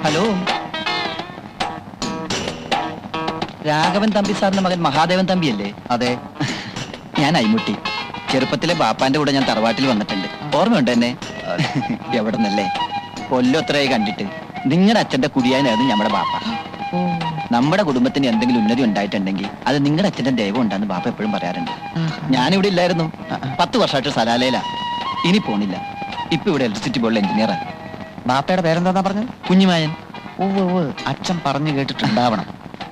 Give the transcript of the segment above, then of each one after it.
Hello, Raghavan Thampi സാറിന്റെ മകൻ മഹാദേവൻ തമ്പി അല്ലേ? അതെ. ഞാൻ അയ്മുട്ടി. ചെറുപ്പത്തിലെ ബാപ്പാന്റെ കൂടെ ഞാൻ തറവാട്ടിൽ വന്നിട്ടുണ്ട്. ഓർമ്മയുണ്ട് എന്നെ? എവിടെ നിന്നല്ലേ? കൊല്ലൊത്രയായി കണ്ടിട്ട്. നിങ്ങളുടെ അച്ഛന്റെ കുടിയാനായിരുന്നു നമ്മുടെ ബാപ്പ. നമ്മുടെ കുടുംബത്തിന് എന്തെങ്കിലും ഉന്നതി ഉണ്ടായിട്ടുണ്ടെങ്കിൽ അത് നിങ്ങളുടെ അച്ഛന്റെ ദൈവം ഉണ്ടാന്ന് ബാപ്പ എപ്പോഴും പറയാറുണ്ട്. ഞാനിവിടെ ഇല്ലായിരുന്നു. 10 വർഷമായിട്ട് സലാലയിലാ. ഇനി പോണില്ല. ഇപ്പൊ ഇവിടെ ഇലക്ട്രിസിറ്റി ബോർഡിൽ എഞ്ചിനീയറാണ്. ബാപ്പയുടെ പേരെന്താ പറഞ്ഞത്? കുഞ്ഞുമായൻ. അച്ഛൻ പറഞ്ഞു കേട്ടിട്ടുണ്ടാവണം.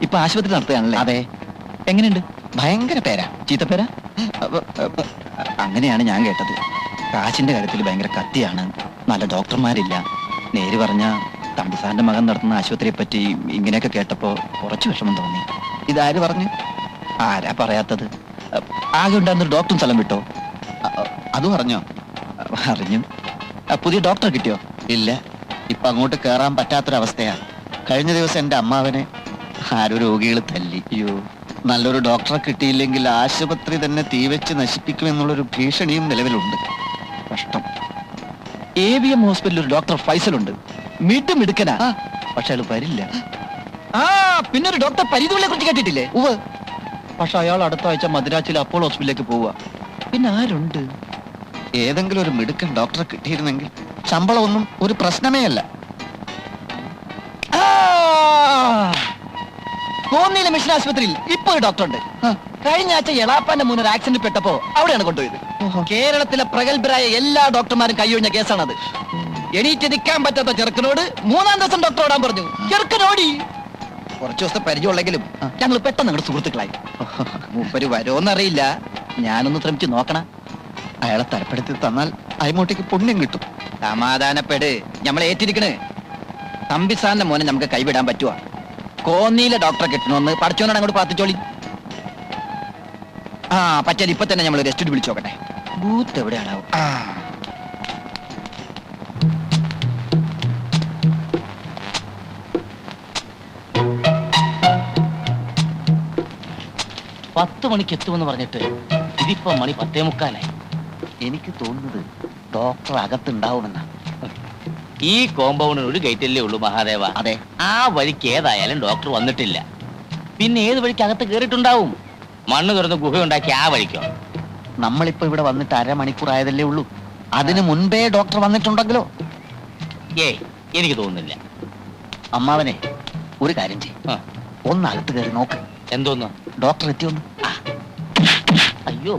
ഇപ്പൊ ആശുപത്രി നടത്തുകയാണല്ലേ? അതെ. എങ്ങനെയുണ്ട്? ഭയങ്കര പേരാ. ചീത്തപ്പേരാ? അങ്ങനെയാണ് ഞാൻ കേട്ടത്. കാശിന്റെ കാര്യത്തിൽ ഭയങ്കര കത്തിയാണ്. നല്ല ഡോക്ടർമാരില്ല. നേര് പറഞ്ഞ തമ്പിസാറിന്റെ മകൻ നടത്തുന്ന ആശുപത്രിയെ പറ്റി ഇങ്ങനെയൊക്കെ കേട്ടപ്പോ കുറച്ച് വിഷമം തോന്നി. ഇതാര് പറഞ്ഞു? ആരാ പറയാത്തത്? ആകെ ഉണ്ടായിരുന്നൊരു ഡോക്ടറും സ്ഥലം വിട്ടോ? അത് പറഞ്ഞോ? അറിഞ്ഞു. പുതിയ ഡോക്ടറെ കിട്ടിയോ? ഇല്ല. ഇപ്പൊ അങ്ങോട്ട് കേറാൻ പറ്റാത്തൊരവസ്ഥയാ. കഴിഞ്ഞ ദിവസം എന്റെ അമ്മാവനെ ആരോ രോഗികൾ തല്ലി. അയ്യോ. നല്ലൊരു ഡോക്ടറെ കിട്ടിയില്ലെങ്കിൽ ആശുപത്രി തന്നെ തീവെച്ച് നശിപ്പിക്കുമെന്നുള്ളൊരു ഭീഷണിയും നിലവിലുണ്ട്. കഷ്ടം. AVM ഹോസ്പിറ്റലിൽ ഒരു ഡോക്ടർ ഫൈസൽ ഉണ്ട്. മിടുക്കനാ. പക്ഷെ അയാൾ വരില്ല. പിന്നെ ഒരു ഡോക്ടർ പരിധുവിനെ കുറിച്ച് കേട്ടിട്ടില്ലേ? പക്ഷെ അയാൾ അടുത്ത ആഴ്ച മദ്രാസിലെ അപ്പോളോ ഹോസ്പിറ്റലിലേക്ക് പോവുക. പിന്നെ ആരുണ്ട്? ഏതെങ്കിലും ഒരു മിടുക്കൻ ഡോക്ടറെ കിട്ടിയിരുന്നെങ്കിൽ ശമ്പളമൊന്നും ഒരു പ്രശ്നമേ അല്ല. കോന്നിയിലെ മിഷൻ ആശുപത്രിയിൽ ഇപ്പൊ ഒരു ഡോക്ടർ ഉണ്ട്. കഴിഞ്ഞ ആഴ്ച എളാപ്പാന്റെ മുന്നൊരു ആക്സിഡന്റ് പെട്ടപ്പോ അവിടെയാണ് കൊണ്ടുപോയത്. കേരളത്തിലെ പ്രഗത്ഭരായ എല്ലാ ഡോക്ടർമാരും കൈയൊഴിഞ്ഞ കേസാണത്. എണീറ്റ് നിൽക്കാൻ പറ്റാത്ത ചെറുക്കനോട് 3-ാം ദിവസം ഡോക്ടർ ഓടാൻ പറഞ്ഞു. ചെറുക്കനോടി. കുറച്ചു ദിവസത്തെ പരിചയമുള്ളെങ്കിലും ഞങ്ങൾ പെട്ടെന്ന് ഞങ്ങളുടെ സുഹൃത്തുക്കളായി. മൂപ്പര് വരുമോന്നറിയില്ല. ഞാനൊന്ന് ശ്രമിച്ചു നോക്കണം. അയാളെ തരപ്പെടുത്തി തന്നാൽ അയ്മൂട്ടിക്ക് പുണ്യം കിട്ടും. സമാധാനപ്പെട്. നമ്മൾ ഏറ്റിരിക്കണ്. തമ്പിസാറിന്റെ മോനെ നമുക്ക് കൈവിടാൻ പറ്റുവാ. കോന്നിയിലെ ഡോക്ടറെ കിട്ടണമെന്ന് പഠിച്ചോനാണ് അങ്ങോട്ട് പ്രാർത്ഥിച്ചോളി. പറ്റാൽ ഇപ്പൊ തന്നെ നമ്മൾ റെസ്റ്റ് വിളിച്ചു നോക്കട്ടെ. ബൂത്ത് എവിടെയാണാവും? പത്ത് മണിക്ക് എത്തുമെന്ന് പറഞ്ഞിട്ട് ഇതിപ്പോ മണി 10:45. എനിക്ക് തോന്നുന്നത് ഡോക്ടർ അകത്തുണ്ടാവുമെന്നാ. ഈ കോമ്പൗണ്ടിന് ഒരു ഗേറ്റല്ലേ ഉള്ളൂ മഹാദേവ. അതെ. ആ വഴിക്ക് ഏതായാലും ഡോക്ടർ വന്നിട്ടില്ല. പിന്നെ ഏത് വഴിക്ക് അകത്ത് കേറിയിട്ടുണ്ടാവും? മണ്ണ് തുറന്ന് ഗുഹയുണ്ടാക്കി ആ വഴിക്കോ? നമ്മളിപ്പോ ഇവിടെ വന്നിട്ട് അരമണിക്കൂർ ആയതല്ലേ ഉള്ളൂ. അതിനു മുൻപേ ഡോക്ടർ വന്നിട്ടുണ്ടെങ്കിലോ? ഏയ്, എനിക്ക് തോന്നുന്നില്ല. അമ്മാവനെ ഒരു കാര്യം ചെയ്യും, ഒന്ന് അകത്ത് കയറി നോക്ക്. എന്തോന്ന്? ഡോക്ടർ എത്തിയൊന്ന്. അയ്യോ,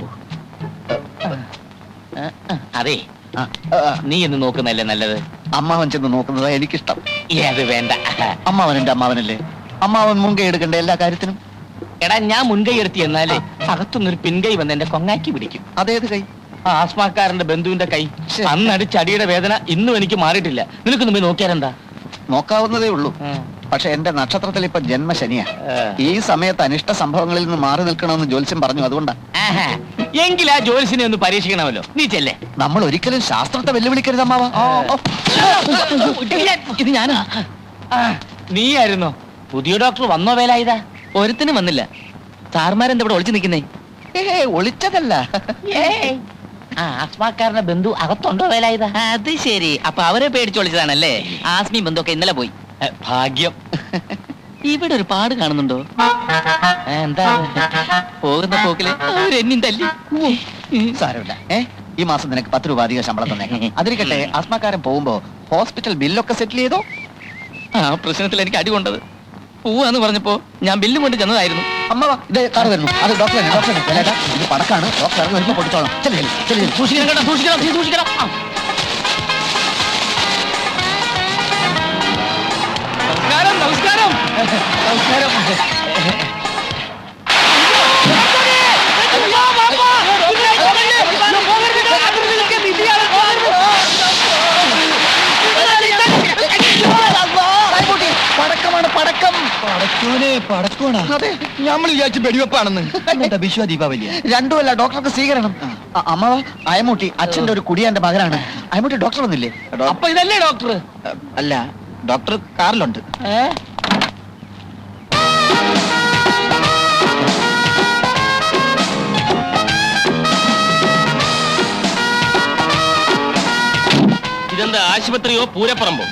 അതെ, നീ എന്ന് നോക്കുന്നല്ലേ നല്ലത്. അമ്മാവൻ ചെന്ന് നോക്കുന്നതാ എനിക്കിഷ്ടം. അത് വേണ്ട. അമ്മാവൻ എന്റെ അമ്മാവനല്ലേ. അമ്മാവൻ മുൻകൈ എടുക്കണ്ടേ എല്ലാ കാര്യത്തിനും? എടാ, ഞാൻ മുൻകൈ എടുത്തി എന്നാലേ അകത്തുനിന്നൊരു പിൻകൈ വന്ന് എന്റെ കൊങ്ങാക്കി പിടിക്കും. അതേത് കൈ? ആസ്മാക്കാരന്റെ ബന്ധുവിന്റെ കൈ. അന്നടിച്ചടിയുടെ വേദന ഇന്നും എനിക്ക് മാറിയിട്ടില്ല. നിനക്കൊന്നും പോയി നോക്കിയാലെന്താ? നോക്കാവുന്നതേ ഉള്ളൂ. പക്ഷെ എന്റെ നക്ഷത്രത്തിൽ ഇപ്പൊ ജന്മശനിയാ. ഈ സമയത്ത് അനിഷ്ട സംഭവങ്ങളിൽ നിന്ന് മാറി നിൽക്കണമെന്ന് ജ്യോത്സ്യം പറഞ്ഞു. അതുകൊണ്ടാ. എങ്കിൽ ആ ജ്യോത്സ്യനെ ഒന്ന് പരീക്ഷിക്കണമല്ലോ. നീ ചെല്ലേ. നമ്മൾ ഒരിക്കലും ശാസ്ത്രത്തെ വെല്ലുവിളിക്കരുത് അമ്മാവ. ഇത് ഞാനാ. നീയായിരുന്നോ? പുതിയ ഡോക്ടർ വന്നോ? വേലായുധ? ഒരുത്തിനും വന്നില്ല. സാർമാരെന്താ ഇവിടെ ഒളിച്ചു നിൽക്കുന്നേ? ഒളിച്ചതല്ല. ആസ്മാക്കാരന്റെ ബന്ധു അകത്തുണ്ടോ വേലായുധ? അത് ശരി. അപ്പൊ അവരെ പേടിച്ചൊളിച്ചതാണല്ലേ? ആസ്മി ബന്ധുക്കെ ഇന്നലെ പോയി. ഭാഗ്യം. ഇവിടെ ഒരു പാട് കാണുന്നുണ്ടോ? എന്താ? പോകുന്ന പോക്കില് അവരെന്നും തല്ലി. സാരമില്ല. ഈ മാസം നിനക്ക് 10 രൂപ അധികം ശമ്പളം തന്നേക്കാം. അതിരിക്കട്ടെ, ആസ്മാക്കാരൻ പോകുമ്പോ ഹോസ്പിറ്റൽ ബില്ലൊക്കെ സെറ്റിൽ ചെയ്തോ? ആ പ്രശ്നത്തിൽ എനിക്ക് അടി കൊണ്ടത്. പോവാന്ന് പറഞ്ഞപ്പോ ഞാൻ ബില്ലും കൊണ്ട് ചെന്നതായിരുന്നു. അമ്മവാ, ഇത് കാറ് വരുന്നു. അത് ഡോക്ടറെ ഇത് പടക്കാണ്. ഡോക്ടർ ഇറങ്ങി വരുമ്പോ കൊടുത്തോളാം. സൂക്ഷിക്കണം കേട്ടോ, സൂക്ഷിക്കണം, നീ സൂക്ഷിക്കണം. നമസ്കാരം. നമസ്കാരം. നമസ്കാരം. പടക്കമാണ്, പടക്കം. പടക്കോണ. അതെ, നമ്മൾ വിചാരിച്ചു വെടിവെപ്പാണെന്ന്. വിശ്വ ദീപാവലിയ രണ്ടുമല്ല, ഡോക്ടർക്ക് സ്വീകരണം. അമ്മാവ, അയമൂട്ടി അച്ഛന്റെ ഒരു കുടിയാന്റെ മകനാണ്. അയമൂട്ടി ഡോക്ടർ വന്നില്ലേ? അപ്പൊ ഇതല്ലേ ഡോക്ടർ? അല്ല, ഡോക്ടർ കാറിലുണ്ട്. ഇതെന്താ, ആശുപത്രിയോ പൂരപ്പറമ്പോ?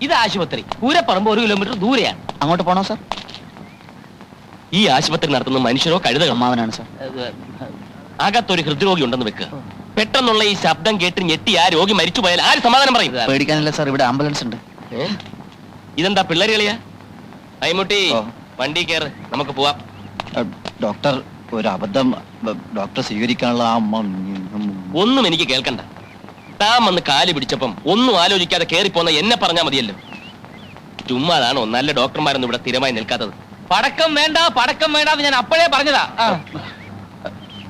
ഇത് ആശുപത്രി. പൂരപ്പറമ്പ് 1 കിലോമീറ്റർ ദൂരെയാണ്. അങ്ങോട്ട് പോണോ സാർ? ഈ ആശുപത്രി നടത്തുന്ന മനുഷ്യരോ കഴുതകളോ? അമ്മാവനാണ് സാർ. അകത്തൊരു ഹൃദ്രോഗി ഉണ്ടെന്ന് വെക്കുക. പെട്ടെന്നുള്ള ഈ ശബ്ദം കേട്ട് ഞെട്ടി ആ രോഗി മരിച്ചു പോയാൽ ആര് സമാധാനം പറയും? പേടിക്കാനില്ല സാർ, ഇവിടെ ആംബുലൻസ് ഉണ്ട്. ഇതെന്താ പിള്ളേര് കളിയാ? അയ്മുട്ടി, ഓ. വണ്ടി കയറ്, നമുക്ക് പോവാം. ഡോക്ടർ, ഒരു അബദ്ധം. ഡോക്ടർ സ്വീകരിക്കാനുള്ള ഒന്നും എനിക്ക് കേൾക്കണ്ട. താൻ വന്ന് കാല് പിടിച്ചപ്പം ഒന്നും ആലോചിക്കാതെ കേറിപ്പോന്ന എന്നെ പറഞ്ഞാൽ മതിയല്ലോ. ചുമ്മാതാണോ നല്ല ഡോക്ടർമാരൊന്നും ഇവിടെ സ്ഥിരമായി നിൽക്കാത്തത്? പടക്കം വേണ്ട, പടക്കം വേണ്ട എന്ന് ഞാൻ അപ്പോഴേ പറഞ്ഞതാ.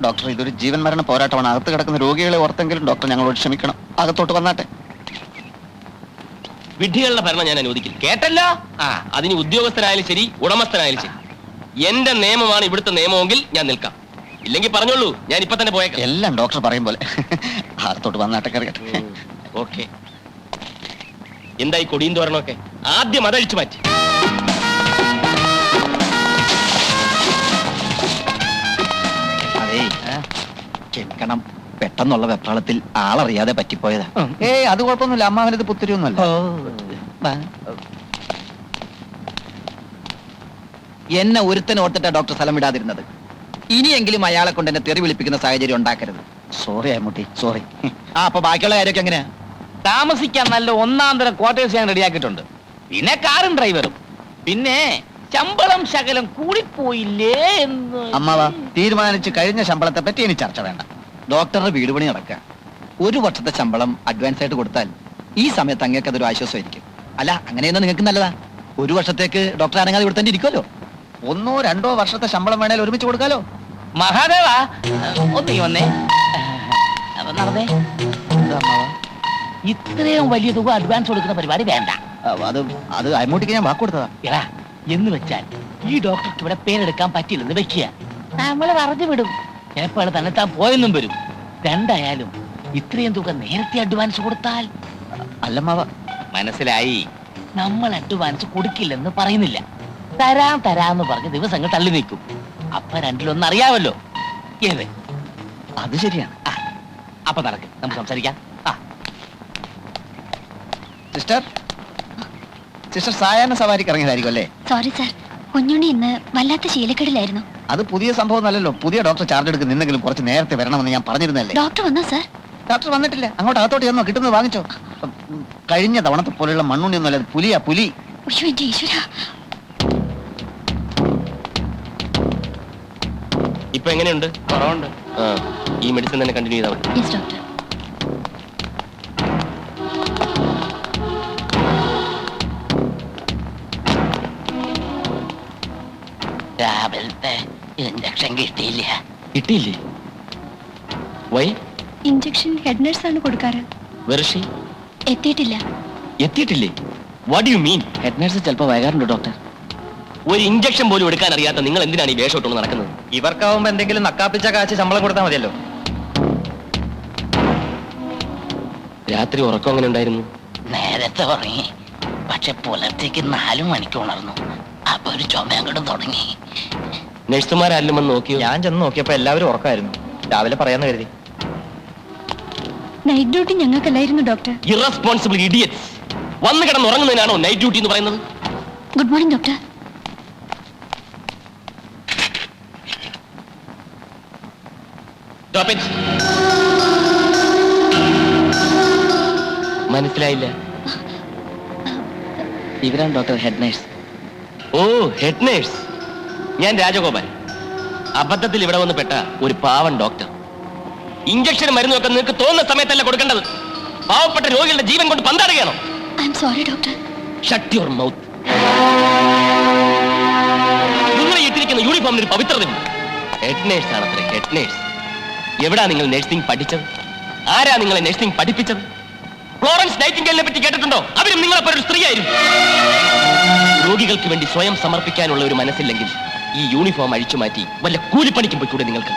ഡോക്ടർ, ഇതൊരു ജീവൻ മരണ പോരാട്ടമാണ്. അകത്ത് കിടക്കുന്ന രോഗികളെ ഓർത്തെങ്കിലും ഡോക്ടർ ഞങ്ങളോട് ക്ഷമിക്കണം. അകത്തോട്ട് വന്നാട്ടെ. വിഡ്ഢികളുടെ ഭരണം ഞാൻ അനുവദിക്കില്ല. കേട്ടല്ലോ? അതിന് ഉദ്യോഗസ്ഥനായാലും ശരി, ഉടമസ്ഥനായാലും ശരി. എന്റെ നിയമമാണ് ഇവിടുത്തെ നിയമമെങ്കിൽ ഞാൻ നിൽക്കാം. ഇല്ലെങ്കിൽ പറഞ്ഞോളൂ, ഞാൻ ഇപ്പൊ തന്നെ പോയേക്കാം. എല്ലാം ഡോക്ടർ പറയും പോലെ. അകത്തോട്ട് വന്നാട്ടെ, കറിയട്ടെ. ഓക്കെ. എന്തായി കൊടിയും തോരണമൊക്കെ? ആദ്യം അതഴിച്ചു മാറ്റി. അതേ, ക്ഷമിക്കണം. പെട്ടെന്നുള്ള വെപ്രാളത്തിൽ ആളറിയാതെ പറ്റിപ്പോയതാ. ഏയ്, അത് കുഴപ്പമൊന്നുമില്ല. അമ്മാവനത് പുത്തിരിയൊന്നുമല്ല. എന്നെ ഒരുത്തൻ ഓർത്തിട്ടാ ഡോക്ടർ സ്ഥലം വിടാതിരുന്നത്. ഇനിയെങ്കിലും അയാളെ കൊണ്ട് എന്നെ തെറി വിളിപ്പിക്കുന്ന സാഹചര്യം ഉണ്ടാക്കരുത്. Sorry Ammutty, sorry. അപ്പൊ ബാക്കിയുള്ള കാര്യമൊക്കെ എങ്ങനെയാ? താമസിക്കാൻ നല്ല 1-ാം ക്വാർട്ടേഴ്സ് ഞാൻ റെഡിയാക്കിയിട്ടുണ്ട്. പിന്നെ കാറും ഡ്രൈവറും. പിന്നെ ശമ്പളം ശകലം കൂടിപ്പോയില്ലേ എന്ന്. അമ്മാവ, തീരുമാനിച്ച് കഴിഞ്ഞ ശമ്പളത്തെ പറ്റി ഇനി ചർച്ച വേണ്ട. ഡോക്ടറുടെ വീട് പണി നടക്കുക. 1 വർഷത്തെ ശമ്പളം അഡ്വാൻസ് ആയിട്ട് കൊടുത്താൽ ഈ സമയത്ത് അങ്ങേക്ക് അതൊരു ആശ്വാസമായിരിക്കും. അല്ല, അങ്ങനെയൊന്നും നിങ്ങൾക്ക് നല്ലതാ. 1 വർഷത്തേക്ക് ഡോക്ടർ അനങ്ങാതെ ഇവിടെ തന്നെ ഇരിക്കുമല്ലോ. 1-2 വർഷത്തെ ശമ്പളം വേണേൽ ഒരുമിച്ച് കൊടുക്കാലോ. മഹാദേവാ, ഒന്നീ വന്നേ. അപ്പൊ നടന്നേ. ഇത്രയും വലിയ തുക അഡ്വാൻസ് കൊടുക്കുന്ന പരിപാടി വേണ്ട. അത് അമ്മൂട്ടിക്ക് ഞാൻ വാക്ക് കൊടുത്തതാ. എടാ, എന്ന് വെച്ചാൽ ഈ ഡോക്ടർക്ക് ഇവിടെ പേരെടുക്കാൻ പറ്റില്ലെന്ന് വെക്കുക. നമ്മളെ പറഞ്ഞു വിടും. ചിലപ്പോൾ തന്നെ താൻ പോയെന്നും വരും. രണ്ടായാലും ഇത്രയും തുക നേരത്തെ അഡ്വാൻസ് കൊടുത്താൽ. അല്ലമ്മാവ, മനസ്സിലായി. നമ്മൾ അഡ്വാൻസ് കൊടുക്കില്ലെന്ന് പറയുന്നില്ല. തരാന്ന് പറഞ്ഞ് ദിവസങ്ങൾ തള്ളി നീക്കും. അപ്പൊ രണ്ടിലൊന്നും അറിയാമല്ലോ. ഏത്? അത് ശരിയാണ്. അപ്പൊ നടക്ക്, നമുക്ക് സംസാരിക്കാം. സിസ്റ്റർ, സിസ്റ്റർ സായാഹ്ന സവാരിക്ക് ഇറങ്ങിയതായിരിക്കും അല്ലേ? സോറി സാർ, കുഞ്ഞുണ്ണി ഇന്ന് വല്ലാത്ത ശീലക്കേടിലായിരുന്നു. അത് പുതിയ സംഭവം അല്ലല്ലോ. പുതിയ ഡോക്ടർ ചാർജ് എടുക്കുന്ന നിന്നെങ്കിലും കുറച്ച് നേരത്തെ വരണമെന്ന് ഞാൻ പറഞ്ഞിരുന്നല്ലേ. ഡോക്ടർ വന്നോ സാർ? ഡോക്ടർ വന്നിട്ടില്ല. അങ്ങോട്ട് അകത്തോട്ട് ചെന്നോ, കിട്ടുന്നത് വാങ്ങിച്ചോ. കഴിഞ്ഞ തവണത്തെ പോലെയുള്ള മണ്ണുണ്ണിയൊന്നും അല്ല, പുലിയാ, പുലി. അയ്യോ എന്റെ ഈശ്വര. ഇപ്പൊ എങ്ങനെയുണ്ട്? കുറവുണ്ട്. ഈ മെഡിസിൻ തന്നെ കണ്ടിന്യൂ ചെയ്താൽ മതി. Yes doctor. രാവിലത്തെ ഇഞ്ചക്ഷൻ കിട്ടിയില്ല. കിട്ടിയില്ലേ? വൈ? ഇഞ്ചക്ഷൻ ഹെഡ് നഴ്സ് ആണ് കൊടുക്കാറ്. വെർഷി എത്തിയിട്ടില്ല. എത്തിയിട്ടില്ലേ? What do you mean? Head nurse ചിലപ്പോൾ വൈകാറുണ്ട് ഡോക്ടർ. ഒരു ഇഞ്ചക്ഷൻ പോലും എടുക്കാൻ അറിയാത്ത നിങ്ങൾ എന്തിനാണ് ഈ വേഷം ഇട്ടുകൊണ്ട് നടക്കുന്നത്? ഇവർക്കാവുമ്പോ എന്തെങ്കിലും നക്കാപ്പിച്ച കാശ് ശമ്പളം കൊടുത്താൽ മതിയല്ലോ. രാത്രി ഉറക്കം അങ്ങനെ ഉണ്ടായിരുന്നു? നേരത്തെ ഉറങ്ങി, പക്ഷെ പുലർച്ചയ്ക്ക് 4 മണിക്ക് ഉണർന്നു. അപ്പൊ ഒരു ചുമ അങ്ങോട്ടും തുടങ്ങി. നഴ്സുമാരെല്ലാം വന്ന് നോക്കിയോ? ഞാൻ ചെന്ന് നോക്കിയപ്പോ എല്ലാവരും ഉറക്കമായിരുന്നു. രാവിലെ പറയാന്ന് കരുതി. നൈറ്റ് ഡ്യൂട്ടി ഞങ്ങൾക്കല്ലായിരുന്നു ഡോക്ടർ. Irresponsible idiots. വന്ന് കിടന്ന് ഉറങ്ങുന്നതിനാണോ നൈറ്റ് ഡ്യൂട്ടി എന്ന് പറയുന്നത്? Good morning doctor. Stop it. മനസ്സിലായില്ല. ഇവരാണ് ഡോക്ടർ ഹെഡ് നഴ്സ്. ഓ, ഹെഡ് നേഴ്സ്. ഞാൻ രാജഗോപാൽ. അബദ്ധത്തിൽ ഇവിടെ വന്ന് പെട്ട ഒരു പാവൻ ഡോക്ടർ. ഇഞ്ചക്ഷൻ മരുന്നൊക്കെ നിങ്ങൾക്ക് തോന്നുന്ന സമയത്തല്ല കൊടുക്കേണ്ടത്. പാവപ്പെട്ട രോഗികളുടെ ജീവൻ കൊണ്ട് പന്താടുകയാണോ? I am sorry doctor. Shut your mouth. നിങ്ങൾ ഇട്ടിരിക്കുന്ന യൂണിഫോമിന് ഒരു പവിത്രതയുണ്ട്. ഹെഡ് നേഴ്സ് ആണത്രേ, ഹെഡ് നേഴ്സ്. എവിടാ നിങ്ങൾ നഴ്സിംഗ് പഠിച്ചത്? ആരാ നിങ്ങളെ നഴ്സിംഗ് പഠിപ്പിച്ചത്? ഫ്ലോറൻസ് നൈറ്റിംഗേലിനെ പറ്റി കേട്ടിട്ടുണ്ടോ? അവരും നിങ്ങളെപ്പോലെ ഒരു സ്ത്രീയായിരുന്നു. രോഗികൾക്ക് വേണ്ടി സ്വയം സമർപ്പിക്കാനുള്ള ഒരു മനസ്സില്ലെങ്കിൽ ഈ യൂണിഫോം അഴിച്ചു മാറ്റി വല്ല കൂലിപ്പണിക്കും പോയിക്കൂടെ നിങ്ങൾക്ക്?